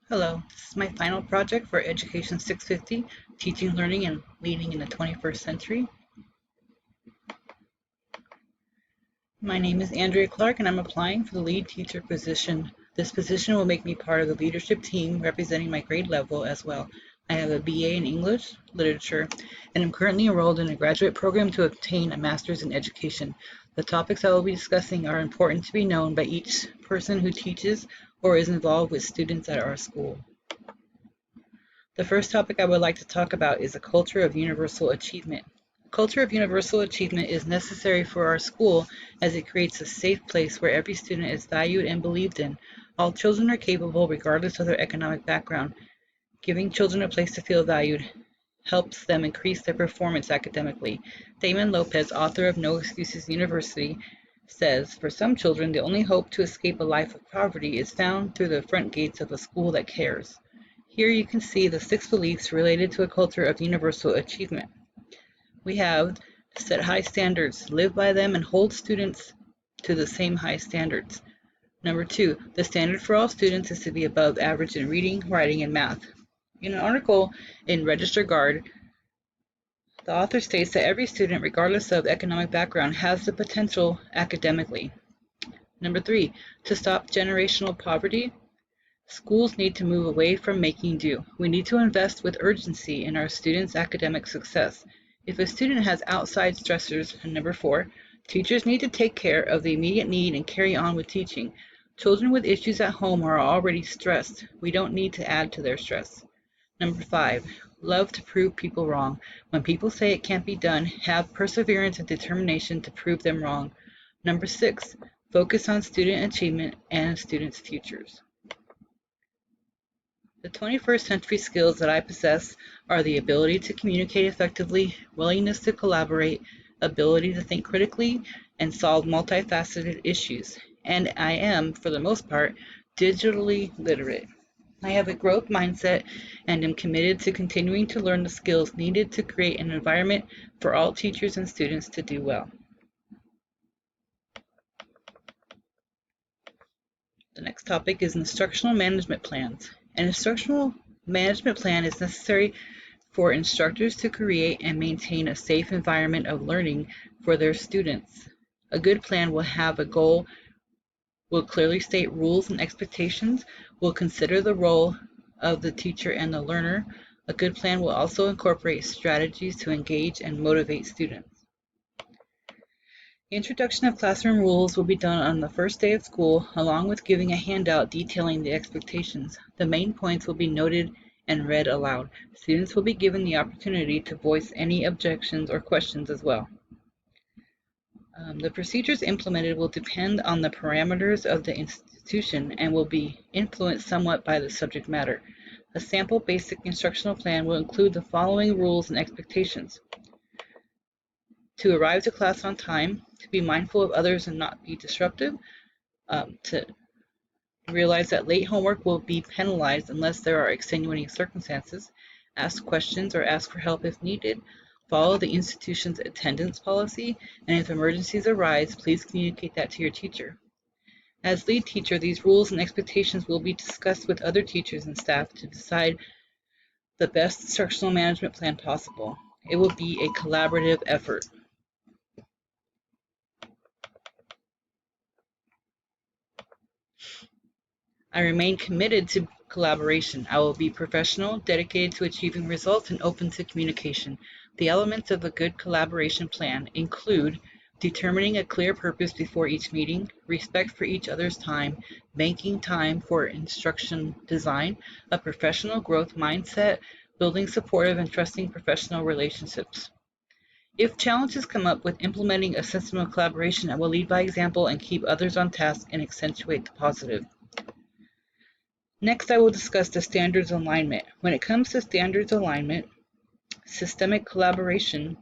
Hello, this is my final project for Education 650, Teaching, Learning, and Leading in the 21st Century. My name is Andrea Clark and I'm applying for the lead teacher position. This position will make me part of the leadership team representing my grade level as well. I have a BA in English Literature and am currently enrolled in a graduate program to obtain a master's in education. The topics I will be discussing are important to be known by each person who teaches or is involved with students at our school. The first topic I would like to talk about is a culture of universal achievement. A culture of universal achievement is necessary for our school as it creates a safe place where every student is valued and believed in. All children are capable regardless of their economic background. Giving children a place to feel valued helps them increase their performance academically. Damon Lopez, author of No Excuses University, says, "For some children, the only hope to escape a life of poverty is found through the front gates of a school that cares." Here you can see the 6 beliefs related to a culture of universal achievement. We have set high standards, live by them, and hold students to the same high standards. Number 2, the standard for all students is to be above average in reading, writing, and math. In an article in Register Guard, the author states that every student, regardless of economic background, has the potential academically. Number 3, to stop generational poverty, schools need to move away from making do. We need to invest with urgency in our students' academic success. If a student has outside stressors, and number 4, teachers need to take care of the immediate need and carry on with teaching. Children with issues at home are already stressed. We don't need to add to their stress. Number 5, love to prove people wrong. When people say it can't be done, have perseverance and determination to prove them wrong. Number 6, focus on student achievement and students' futures. The 21st century skills that I possess are the ability to communicate effectively, willingness to collaborate, ability to think critically, and solve multifaceted issues. And I am, for the most part, digitally literate. I have a growth mindset and am committed to continuing to learn the skills needed to create an environment for all teachers and students to do well. The next topic is instructional management plans. An instructional management plan is necessary for instructors to create and maintain a safe environment of learning for their students. A good plan will have a goal, will clearly state rules and expectations, will consider the role of the teacher and the learner. A good plan will also incorporate strategies to engage and motivate students. The introduction of classroom rules will be done on the first day of school, along with giving a handout detailing the expectations. The main points will be noted and read aloud. Students will be given the opportunity to voice any objections or questions as well. The procedures implemented will depend on the parameters of the institution and will be influenced somewhat by the subject matter. A sample basic instructional plan will include the following rules and expectations: to arrive to class on time, to be mindful of others and not be disruptive, to realize that late homework will be penalized unless there are extenuating circumstances, ask questions or ask for help if needed, follow the institution's attendance policy, and if emergencies arise, please communicate that to your teacher. As lead teacher, these rules and expectations will be discussed with other teachers and staff to decide the best instructional management plan possible. It will be a collaborative effort. I remain committed to collaboration. I will be professional, dedicated to achieving results, and open to communication. The elements of a good collaboration plan include determining a clear purpose before each meeting, respect for each other's time, making time for instruction design, a professional growth mindset, building supportive and trusting professional relationships. If challenges come up with implementing a system of collaboration, I will lead by example and keep others on task and accentuate the positive. Next, I will discuss the standards alignment. When it comes to standards alignment, systemic collaboration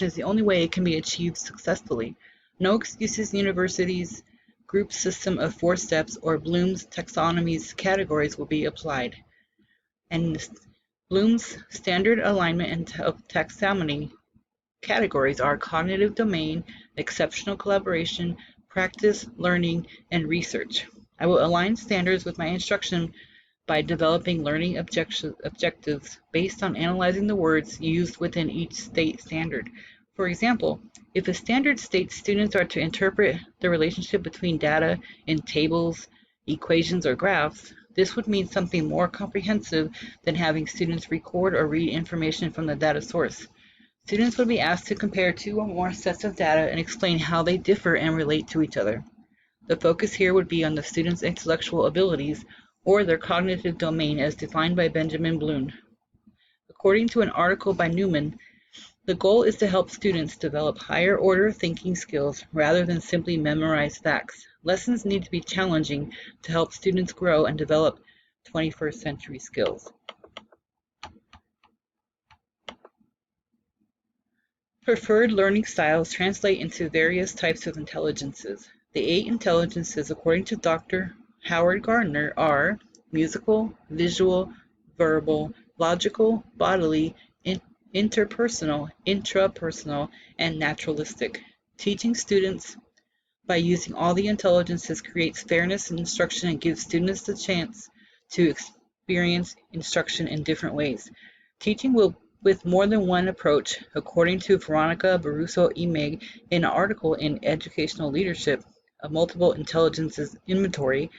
is the only way it can be achieved successfully. No Excuses University's group system of 4 steps or Bloom's taxonomy's categories will be applied. And Bloom's standard alignment and taxonomy categories are cognitive domain, exceptional collaboration, practice, learning, and research. I will align standards with my instruction by developing learning objectives based on analyzing the words used within each state standard. For example, if a standard states students are to interpret the relationship between data in tables, equations, or graphs, this would mean something more comprehensive than having students record or read information from the data source. Students would be asked to compare two or more sets of data and explain how they differ and relate to each other. The focus here would be on the students' intellectual abilities or their cognitive domain as defined by Benjamin Bloom. According to an article by Newman, the goal is to help students develop higher order thinking skills rather than simply memorize facts. Lessons need to be challenging to help students grow and develop 21st century skills. Preferred learning styles translate into various types of intelligences. The 8 intelligences, according to Dr. Howard Gardner, are musical, visual, verbal, logical, bodily, interpersonal, intrapersonal, and naturalistic. Teaching students by using all the intelligences creates fairness in instruction and gives students the chance to experience instruction in different ways. Teaching with more than one approach, according to Veronica Baruso-Imig in an article in Educational Leadership, a multiple intelligences inventory,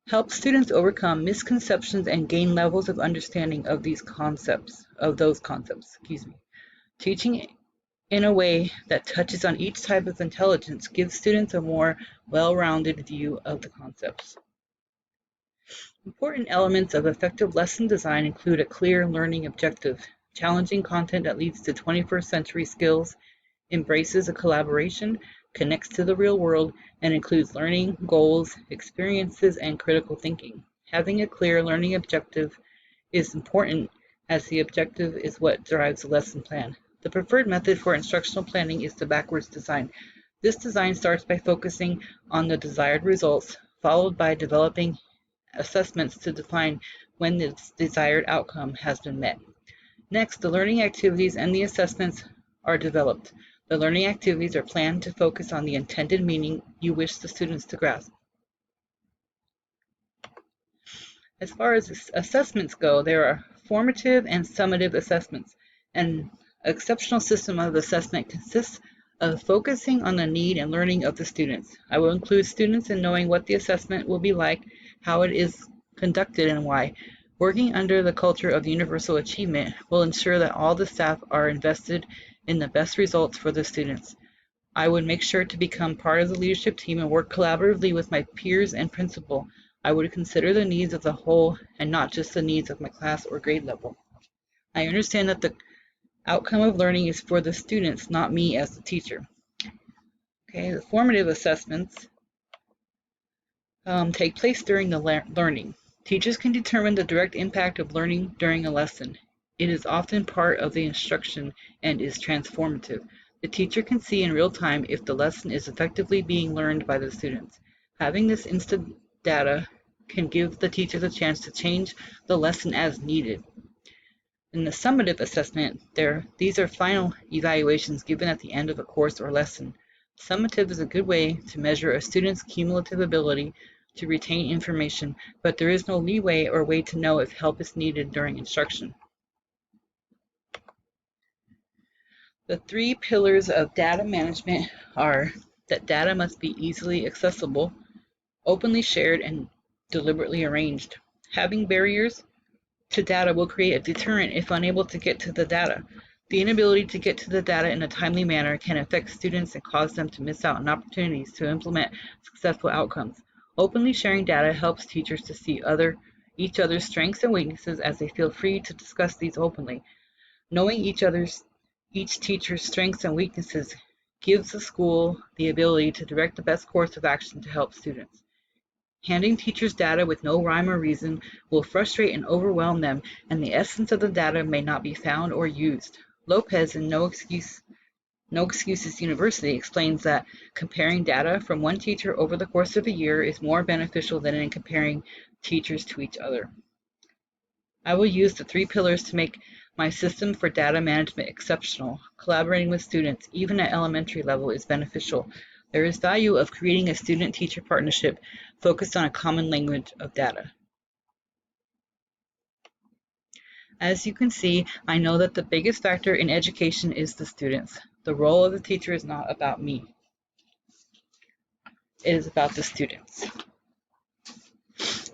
helps students overcome misconceptions and gain levels of understanding of those concepts. Teaching in a way that touches on each type of intelligence gives students a more well-rounded view of the concepts. Important elements of effective lesson design include a clear learning objective, challenging content that leads to 21st century skills, embraces a collaboration, connects to the real world, and includes learning, goals, experiences, and critical thinking. Having a clear learning objective is important as the objective is what drives the lesson plan. The preferred method for instructional planning is the backwards design. This design starts by focusing on the desired results, followed by developing assessments to define when the desired outcome has been met. Next, the learning activities and the assessments are developed. The learning activities are planned to focus on the intended meaning you wish the students to grasp. As far as assessments go, there are formative and summative assessments. An exceptional system of assessment consists of focusing on the need and learning of the students. I will include students in knowing what the assessment will be like, how it is conducted, and why. Working under the culture of universal achievement will ensure that all the staff are invested in the best results for the students. I would make sure to become part of the leadership team and work collaboratively with my peers and principal. I would consider the needs of the whole and not just the needs of my class or grade level. I understand that the outcome of learning is for the students, not me as the teacher. Okay, the formative assessments take place during the learning. Teachers can determine the direct impact of learning during a lesson. It is often part of the instruction and is transformative. The teacher can see in real time if the lesson is effectively being learned by the students. Having this instant data can give the teachers a chance to change the lesson as needed. In the summative assessment, these are final evaluations given at the end of a course or lesson. Summative is a good way to measure a student's cumulative ability to retain information, but there is no leeway or way to know if help is needed during instruction. The 3 pillars of data management are that data must be easily accessible, openly shared, and deliberately arranged. Having barriers to data will create a deterrent if unable to get to the data. The inability to get to the data in a timely manner can affect students and cause them to miss out on opportunities to implement successful outcomes. Openly sharing data helps teachers to see each other's strengths and weaknesses as they feel free to discuss these openly. Knowing each teacher's strengths and weaknesses gives the school the ability to direct the best course of action to help students. Handing teachers data with no rhyme or reason will frustrate and overwhelm them, and the essence of the data may not be found or used. Lopez in No Excuses University explains that comparing data from one teacher over the course of a year is more beneficial than in comparing teachers to each other. I will use the 3 pillars to make my system for data management exceptional. Collaborating with students, even at elementary level, is beneficial. There is value of creating a student-teacher partnership focused on a common language of data. As you can see, I know that the biggest factor in education is the students. The role of the teacher is not about me. It is about the students.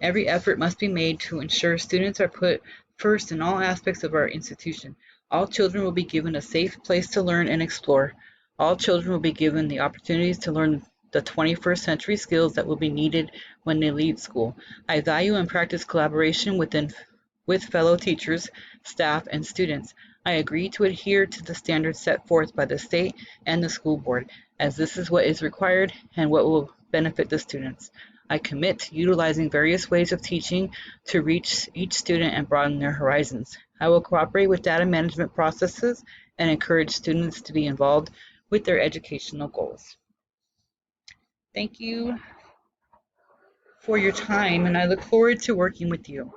Every effort must be made to ensure students are put first in all aspects of our institution. All children will be given a safe place to learn and explore. All children will be given the opportunities to learn the 21st century skills that will be needed when they leave school. I value and practice collaboration with fellow teachers, staff, and students. I agree to adhere to the standards set forth by the state and the school board, as this is what is required and what will benefit the students. I commit to utilizing various ways of teaching to reach each student and broaden their horizons. I will cooperate with data management processes and encourage students to be involved with their educational goals. Thank you for your time, and I look forward to working with you.